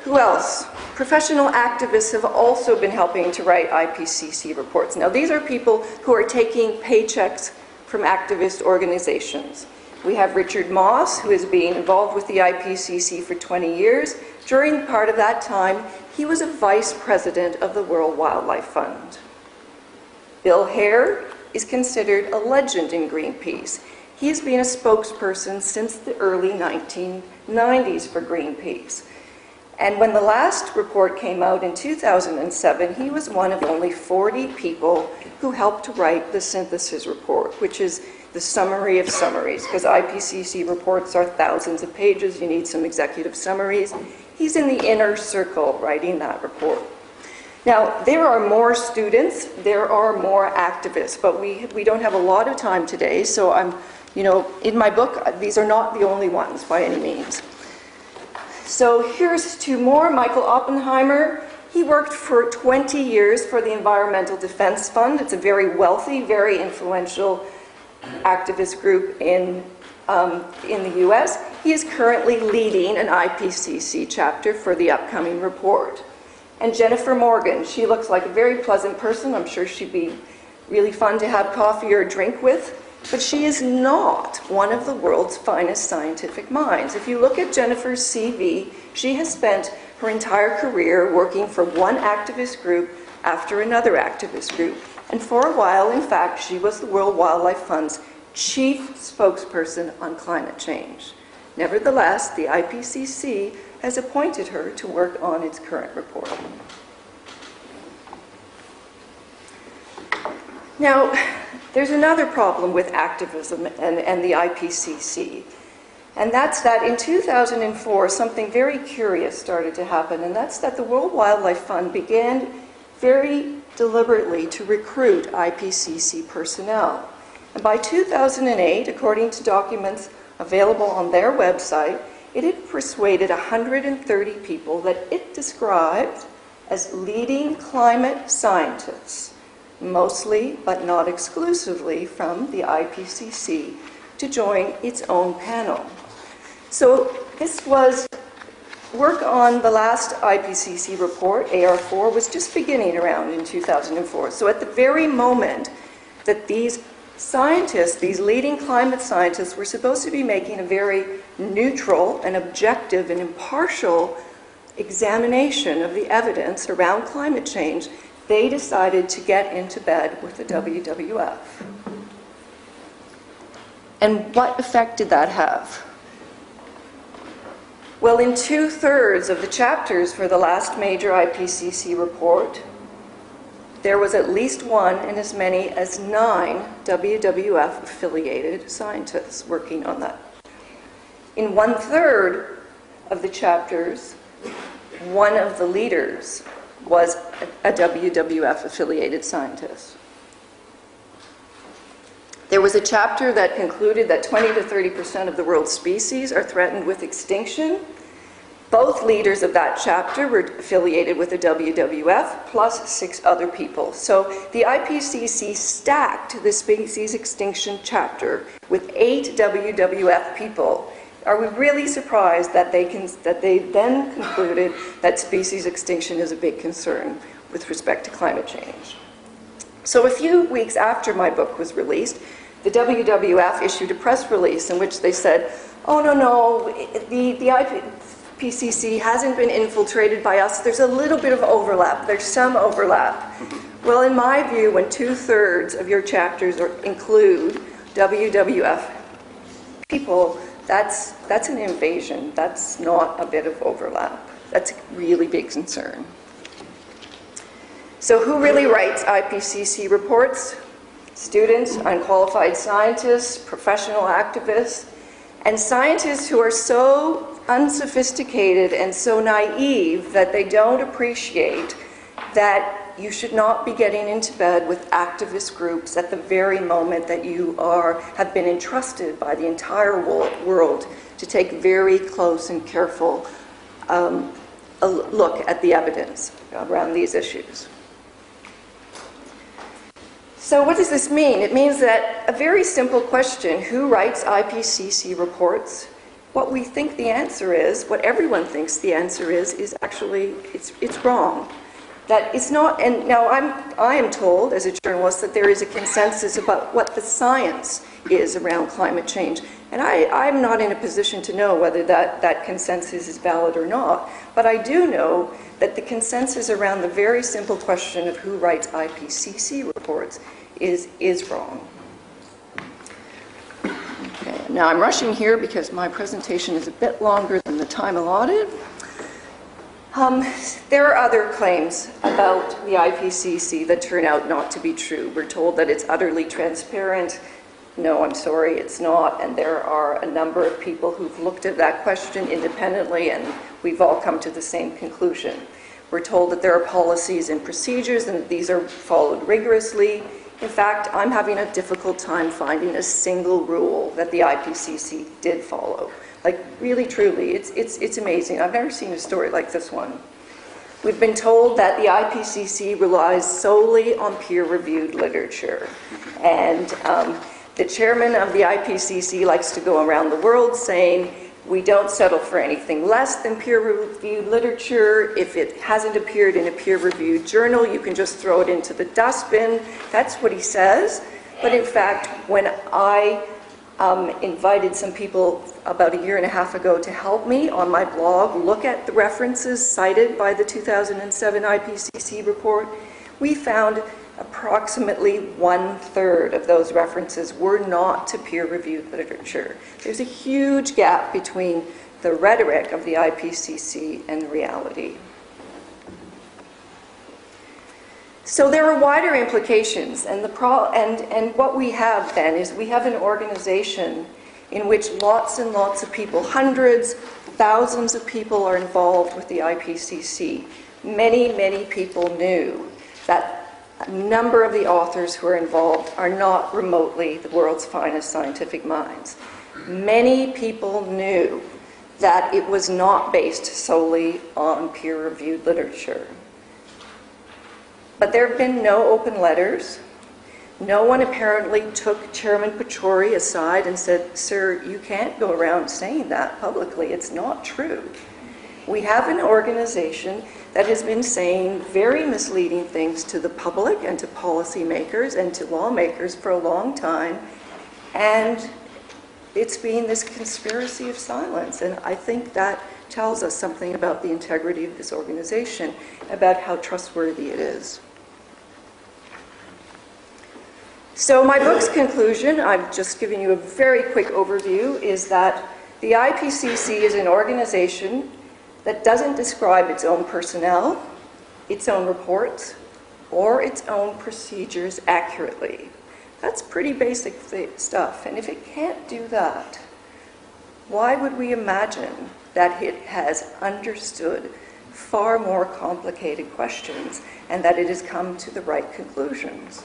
Who else? Professional activists have also been helping to write IPCC reports. Now, these are people who are taking paychecks from activist organizations. We have Richard Moss, who has been involved with the IPCC for 20 years. During part of that time, he was a vice president of the World Wildlife Fund. Bill Hare is considered a legend in Greenpeace. He has been a spokesperson since the early 1990s for Greenpeace. And when the last report came out in 2007, he was one of only 40 people who helped to write the synthesis report, which is the summary of summaries, because IPCC reports are thousands of pages. You need some executive summaries. He's in the inner circle writing that report. Now, there are more students, there are more activists, but we don't have a lot of time today, so in my book, these are not the only ones by any means. So here's two more. Michael Oppenheimer, he worked for 20 years for the Environmental Defense Fund. It's a very wealthy, very influential activist group in the US. He is currently leading an IPCC chapter for the upcoming report. And Jennifer Morgan, she looks like a very pleasant person. I'm sure she'd be really fun to have coffee or a drink with. But she is not one of the world's finest scientific minds. If you look at Jennifer's CV, she has spent her entire career working for one activist group after another activist group. And for a while, in fact, she was the World Wildlife Fund's chief spokesperson on climate change. Nevertheless, the IPCC has appointed her to work on its current report. Now, there's another problem with activism and the IPCC, and that's that in 2004, something very curious started to happen, and that's that the World Wildlife Fund began very deliberately to recruit IPCC personnel. And by 2008, according to documents available on their website, it had persuaded 130 people that it described as leading climate scientists, mostly but not exclusively from the IPCC, to join its own panel. So this was work on the last IPCC report, AR4, was just beginning around in 2004. So at the very moment that these scientists, these leading climate scientists, were supposed to be making a very neutral and objective and impartial examination of the evidence around climate change, they decided to get into bed with the WWF. And what effect did that have? Well, in 2/3 of the chapters for the last major IPCC report, there was at least one and as many as 9 WWF-affiliated scientists working on that. In 1/3 of the chapters, one of the leaders was a WWF-affiliated scientist. There was a chapter that concluded that 20 to 30% of the world's species are threatened with extinction. Both leaders of that chapter were affiliated with the WWF, plus 6 other people. So the IPCC stacked the species extinction chapter with 8 WWF people. Are we really surprised that they then concluded that species extinction is a big concern with respect to climate change? So a few weeks after my book was released, the WWF issued a press release in which they said, oh, no, the IPCC hasn't been infiltrated by us. There's a little bit of overlap. There's some overlap. Well, in my view, when 2/3 of your chapters include WWF people, that's an invasion. That's not a bit of overlap. That's a really big concern. So who really writes IPCC reports? Students, unqualified scientists, professional activists, and scientists who are so unsophisticated and so naive that they don't appreciate that you should not be getting into bed with activist groups at the very moment that you have been entrusted by the entire world to take very close and careful a look at the evidence around these issues. So what does this mean? It means that a very simple question, who writes IPCC reports, what we think the answer is, what everyone thinks the answer is actually, it's wrong. That it's not, and now I am told as a journalist that there is a consensus about what the science is around climate change. And I'm not in a position to know whether that consensus is valid or not. But I do know that the consensus around the very simple question of who writes IPCC reports is wrong. Okay, now I'm rushing here because my presentation is a bit longer than the time allotted. There are other claims about the IPCC that turn out not to be true. We're told that it's utterly transparent. No, I'm sorry, it's not. And there are a number of people who've looked at that question independently, and we've all come to the same conclusion. We're told that there are policies and procedures and that these are followed rigorously. In fact, I'm having a difficult time finding a single rule that the IPCC did follow. Like, really, truly, it's amazing. I've never seen a story like this one. We've been told that the IPCC relies solely on peer-reviewed literature. And the chairman of the IPCC likes to go around the world saying, we don't settle for anything less than peer-reviewed literature. If it hasn't appeared in a peer-reviewed journal, you can just throw it into the dustbin. That's what he says. But in fact, when I invited some people about a year and a half ago to help me on my blog look at the references cited by the 2007 IPCC report, we found approximately 1/3 of those references were not to peer-reviewed literature. There's a huge gap between the rhetoric of the IPCC and the reality. So there are wider implications, and what we have then is we have an organization in which lots and lots of people, hundreds, thousands of people are involved with the IPCC. Many, many people knew that a number of the authors who are involved are not remotely the world's finest scientific minds. Many people knew that it was not based solely on peer-reviewed literature. But there have been no open letters. No one apparently took Chairman Pachauri aside and said, sir, you can't go around saying that publicly. It's not true. We have an organization that has been saying very misleading things to the public and to policymakers and to lawmakers for a long time. And it's been this conspiracy of silence. And I think that tells us something about the integrity of this organization, about how trustworthy it is. So my book's conclusion, I've just given you a very quick overview, is that the IPCC is an organization that doesn't describe its own personnel, its own reports, or its own procedures accurately. That's pretty basic stuff. And if it can't do that, why would we imagine that it has understood far more complicated questions and that it has come to the right conclusions?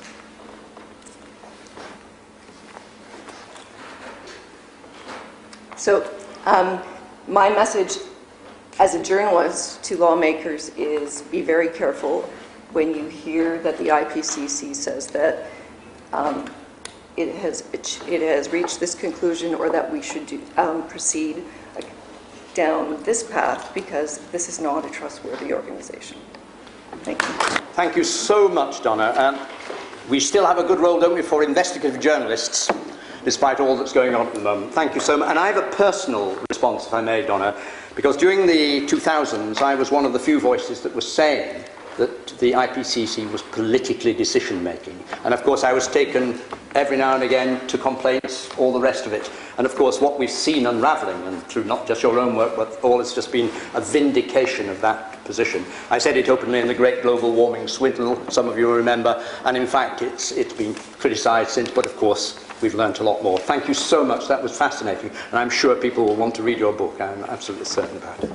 So my message as a journalist to lawmakers is be very careful when you hear that the IPCC says that it has reached this conclusion or that we should proceed down this path, because this is not a trustworthy organization. Thank you. Thank you so much, Donna. We still have a good role, don't we, for investigative journalists, despite all that's going on at the moment. Thank you so much. And I have a personal response, if I may, Donna, because during the 2000s, I was one of the few voices that was saying that the IPCC was politically decision-making. And of course, I was taken every now and again to complaints, all the rest of it. And of course, what we've seen unravelling, and through not just your own work, but all, has just been a vindication of that position. I said it openly in the great global warming swindle, some of you will remember, and in fact, it's been criticised since, but of course, we've learnt a lot more. Thank you so much, that was fascinating, and I'm sure people will want to read your book, I'm absolutely certain about it.